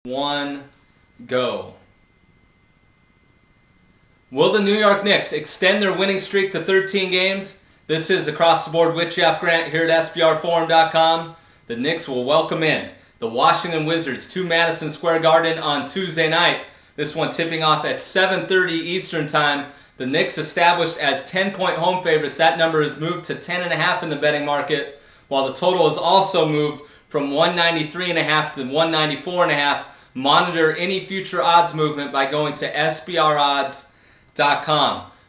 1, go. Will the New York Knicks extend their winning streak to 13 games? This is Across the Board with Jeff Grant here at SBRforum.com. The Knicks will welcome in the Washington Wizards to Madison Square Garden on Tuesday night. This one tipping off at 7:30 Eastern Time. The Knicks established as 10-point home favorites. That number is moved to 10.5 in the betting market, while the total is also moved from 193.5 to 194.5. Monitor any future odds movement by going to SBRodds.com.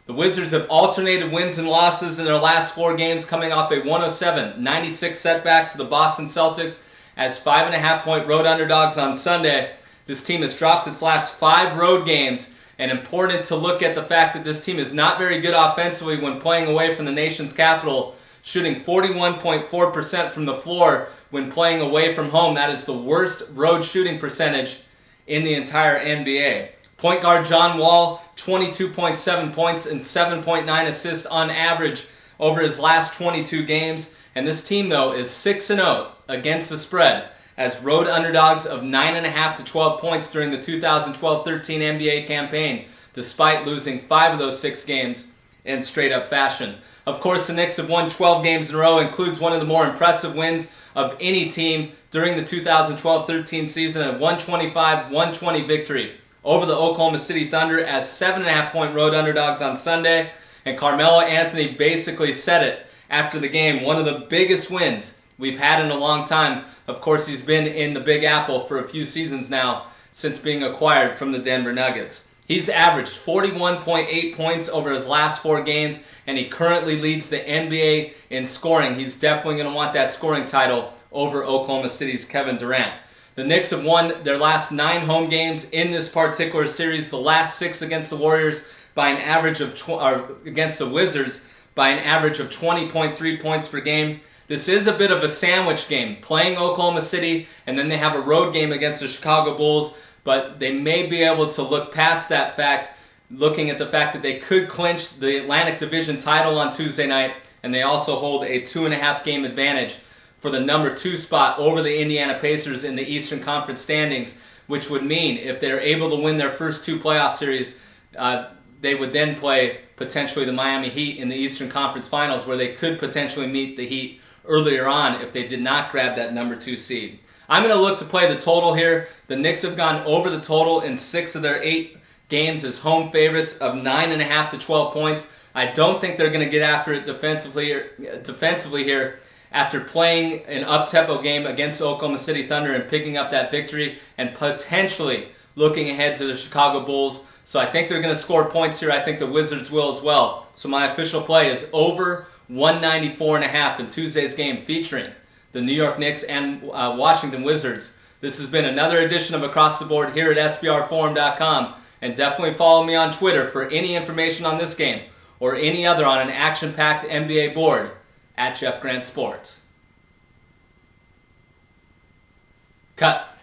The Wizards have alternated wins and losses in their last 4 games, coming off a 107-96 setback to the Boston Celtics as 5.5-point road underdogs on Sunday. This team has dropped its last 5 road games, and important to look at the fact that this team is not very good offensively when playing away from the nation's capital, shooting 41.4% from the floor when playing away from home. That is the worst road shooting percentage in the entire NBA. Point guard John Wall, 22.7 points and 7.9 assists on average over his last 22 games. And this team, though, is 6-0 against the spread as road underdogs of 9.5 to 12 points during the 2012-13 NBA campaign, despite losing 5 of those 6 games in straight-up fashion. Of course, the Knicks have won 12 games in a row, includes one of the more impressive wins of any team during the 2012-13 season, a 125-120 victory over the Oklahoma City Thunder as 7.5-point road underdogs on Sunday. And Carmelo Anthony basically said it after the game, one of the biggest wins we've had in a long time. Of course, he's been in the Big Apple for a few seasons now since being acquired from the Denver Nuggets. He's averaged 41.8 points over his last 4 games, and he currently leads the NBA in scoring. He's definitely going to want that scoring title over Oklahoma City's Kevin Durant. The Knicks have won their last 9 home games in this particular series, the last 6 against the Warriors by an average of against the Wizards by an average of 20.3 points per game. This is a bit of a sandwich game, playing Oklahoma City, and then they have a road game against the Chicago Bulls, but they may be able to look past that fact, looking at the fact that they could clinch the Atlantic Division title on Tuesday night, and they also hold a 2.5 game advantage for the number 2 spot over the Indiana Pacers in the Eastern Conference standings, which would mean if they're able to win their first 2 playoff series, they would then play potentially the Miami Heat in the Eastern Conference Finals, where they could potentially meet the Heat earlier on if they did not grab that number 2 seed. I'm going to look to play the total here. The Knicks have gone over the total in 6 of their 8 games as home favorites of 9.5 to 12 points. I don't think they're going to get after it defensively here after playing an up-tempo game against the Oklahoma City Thunder and picking up that victory and potentially looking ahead to the Chicago Bulls. So I think they're going to score points here. I think the Wizards will as well. So my official play is over 194.5 in Tuesday's game featuring the New York Knicks and Washington Wizards. This has been another edition of Across the Board here at SBRforum.com, and definitely follow me on Twitter for any information on this game or any other on an action-packed NBA board at Jeff Grant Sports. Cut.